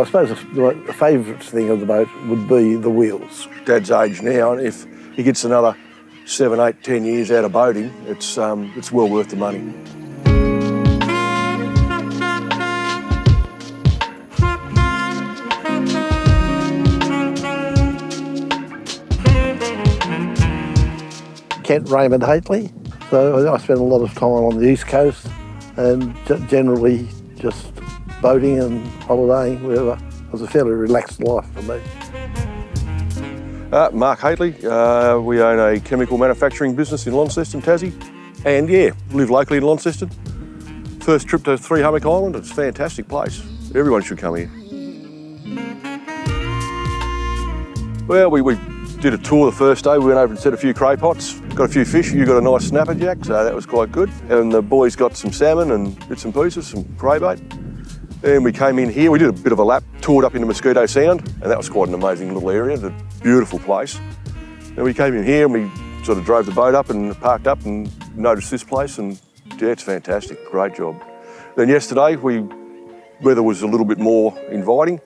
suppose the favourite thing of the boat would be the wheels. Dad's age now, and if he gets another 7, 8, 10 years out of boating, it's well worth the money. Kent, Raymond, Hateley. So I spent a lot of time on the East Coast and generally just boating and holidaying, wherever. It was a fairly relaxed life for me. Mark Hateley, we own a chemical manufacturing business in Launceston, Tassie, and yeah, live locally in Launceston. First trip to Three Hummock Island, it's a fantastic place. Everyone should come here. Well, we did a tour the first day. We went over and set a few cray pots, got a few fish. You got a nice snapper jack, so that was quite good. And the boys got some salmon and bits and pieces, some cray bait. And we came in here, we did a bit of a lap, toured up into Mosquito Sound, and that was quite an amazing little area. It's a beautiful place. And we came in here and we sort of drove the boat up and parked up and noticed this place, and yeah, it's fantastic, great job. Then yesterday, weather was a little bit more inviting,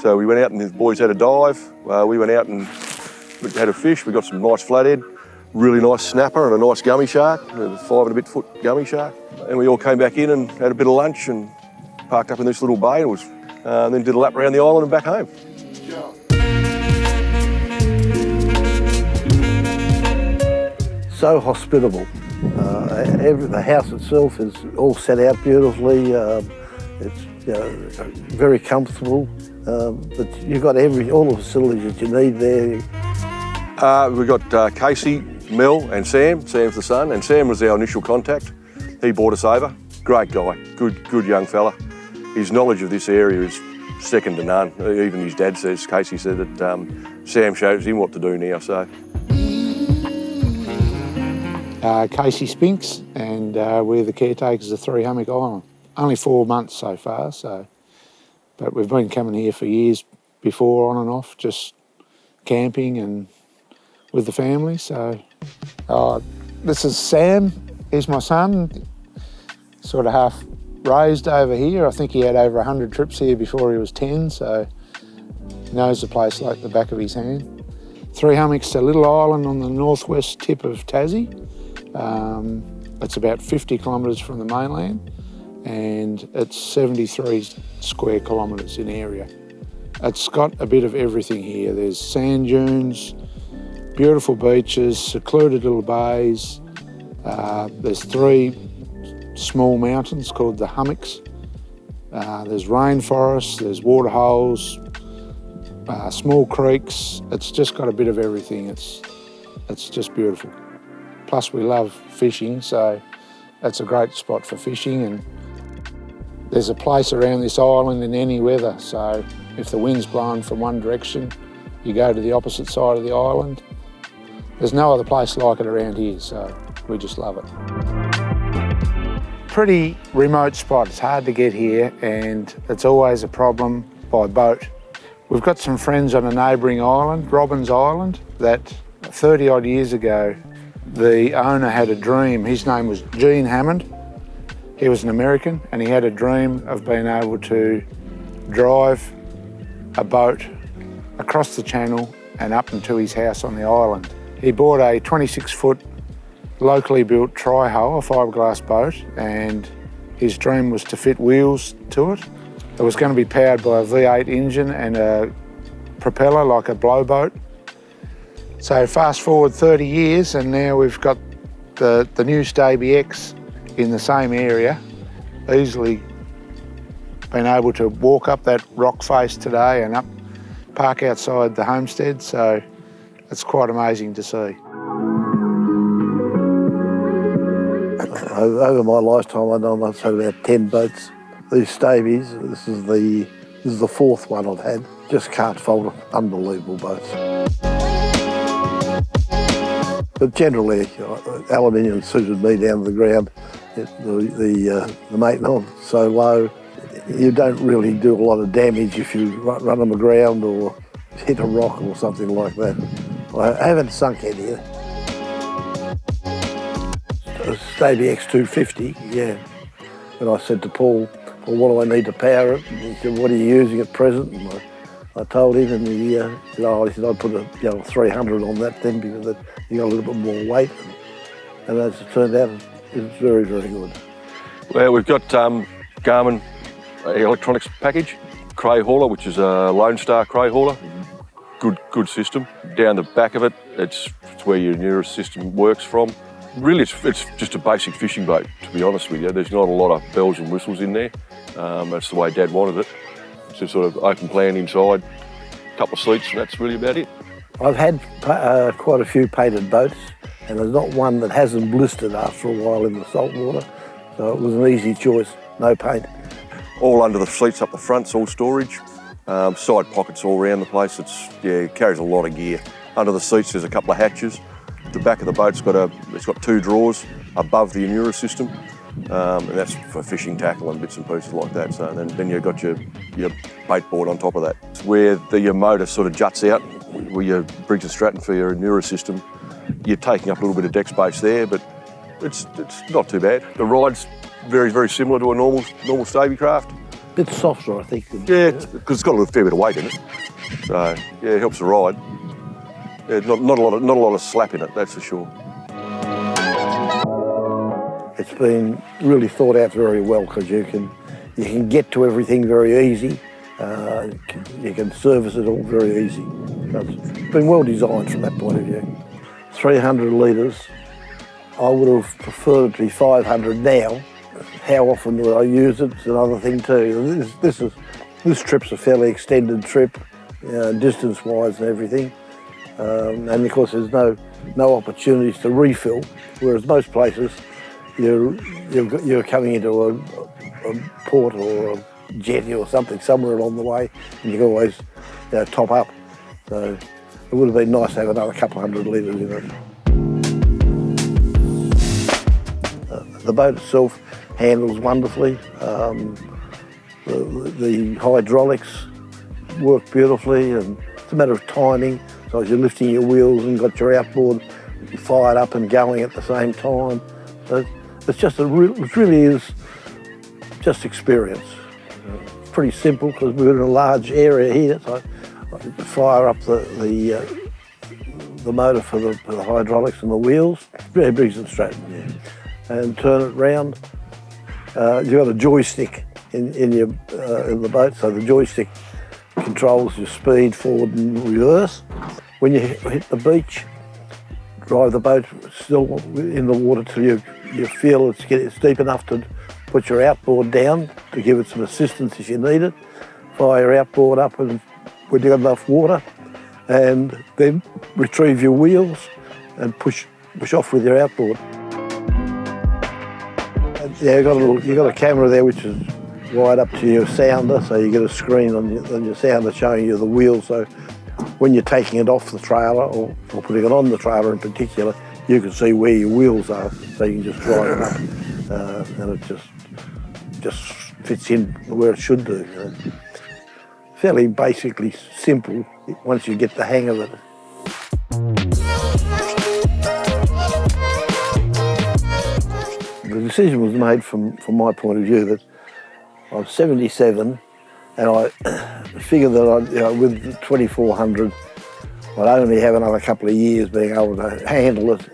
so we went out and the boys had a dive. We went out and had a fish. We got some nice flathead, really nice snapper and a nice gummy shark, a 5 and a bit foot gummy shark. And we all came back in and had a bit of lunch and parked up in this little bay and then did a lap around the island and back home. So hospitable. The house itself is all set out beautifully. It's very comfortable, but you've got all the facilities that you need there. We've got Casey, Mel and Sam. Sam's the son, and Sam was our initial contact. He brought us over. Great guy, good young fella. His knowledge of this area is second to none. Even his dad says, Casey said that Sam shows him what to do now, so. Casey Spinks, and we're the caretakers of Three Hummock Island. Only 4 months so far, but we've been coming here for years before, on and off, just camping and with the family. So this is Sam. He's my son, sort of half raised over here. I think he had over 100 trips here before he was 10, so he knows the place like the back of his hand. Three Hummock's a little island on the northwest tip of Tassie. It's about 50 kilometres from the mainland, and it's 73 square kilometres in area. It's got a bit of everything here. There's sand dunes, beautiful beaches, secluded little bays. There's 3 small mountains called the hummocks. There's rainforests, there's waterholes, small creeks. It's just got a bit of everything. It's just beautiful. Plus we love fishing, so it's a great spot for fishing, and there's a place around this island in any weather, so if the wind's blowing from one direction, you go to the opposite side of the island. There's no other place like it around here, so we just love it. Pretty remote spot. It's hard to get here, and it's always a problem by boat. We've got some friends on a neighbouring island, Robbins Island, that 30 odd years ago, the owner had a dream. His name was Gene Hammond. He was an American, and he had a dream of being able to drive a boat across the channel and up into his house on the island. He bought a 26-foot locally built tri-hull, a fiberglass boat, and his dream was to fit wheels to it. It was going to be powered by a V8 engine and a propeller like a blowboat. So fast forward 30 years, and now we've got the new StabiX in the same area, easily been able to walk up that rock face today and park outside the homestead, so it's quite amazing to see. Over my lifetime, I know I've had about 10 boats. These Stabies, this is the 4th one I've had. Just can't fault them. Unbelievable boats. But generally, aluminium suited me down to the ground. The maintenance so low, you don't really do a lot of damage if you run them aground or hit a rock or something like that. I haven't sunk any yet. StabiX 250, yeah. And I said to Paul, well, what do I need to power it? And he said, what are you using at present? And I told him, and he said, I'd put a 300 on that then because you got a little bit more weight. And as it turned out, it's very, very good. Well, we've got Garmin electronics package, cray hauler, which is a Lone Star cray hauler. Good system. Down the back of it, it's where your nearest system works from. Really, it's just a basic fishing boat, to be honest with you. There's not a lot of bells and whistles in there. That's the way Dad wanted it. So sort of open plan inside, a couple of seats, and that's really about it. I've had quite a few painted boats, and there's not one that hasn't blistered after a while in the salt water. So it was an easy choice, no paint. All under the seats up the front's all storage. Side pockets all around the place. It carries a lot of gear. Under the seats there's a couple of hatches. The back of the boat's got 2 drawers above the Anura system, and that's for fishing tackle and bits and pieces like that. So then you've got your bait board on top of that. It's where your motor sort of juts out, where your Briggs and Stratton for your Anura system. You're taking up a little bit of deck space there, but it's not too bad. The ride's very, very similar to a normal Stabi craft. Bit softer, I think. Yeah, because it's got a little fair bit of weight in it. So yeah, it helps the ride. Yeah, not a lot of slap in it, that's for sure. It's been really thought out very well because you can get to everything very easy. You can service it all very easy. So it's been well designed from that point of view. 300 litres. I would have preferred it to be 500 now. How often do I use it? It's another thing too. This trip's a fairly extended trip, distance-wise and everything. And of course there's no opportunities to refill, whereas most places you're coming into a port or a jetty or something somewhere along the way, and you can always top up. So it would have been nice to have another couple of 100 litres in it. The boat itself handles wonderfully. The hydraulics work beautifully, and it's a matter of timing. So as you're lifting your wheels and got your outboard fired up and going at the same time. So it really is just experience. It's pretty simple because we're in a large area here. So I fire up the motor for the hydraulics and the wheels. Very Briggs and Stratton, yeah. And turn it round. You've got a joystick in the boat, so the joystick controls your speed forward and reverse. When you hit the beach, drive the boat still in the water till you feel it's deep enough to put your outboard down to give it some assistance if you need it. Fire your outboard up when you've got enough water, and then retrieve your wheels and push off with your outboard. Yeah, you've got a camera there which is right up to your sounder, so you get a screen on your sounder showing you the wheel. So when you're taking it off the trailer or putting it on the trailer in particular, you can see where your wheels are, so you can just drive it up, and it just fits in where it should do. Fairly basically simple once you get the hang of it. The decision was made from my point of view that I'm 77, and I figured that with the 2400, I'd only have another couple of years being able to handle it.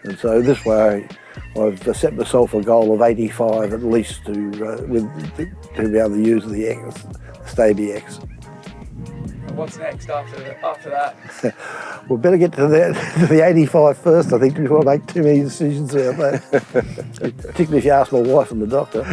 And so this way, I've set myself a goal of 85 at least to be able to use the StabiX. What's next after that? We'll better get to the 85 first, I think, before I make too many decisions about that. Particularly if you ask my wife and the doctor.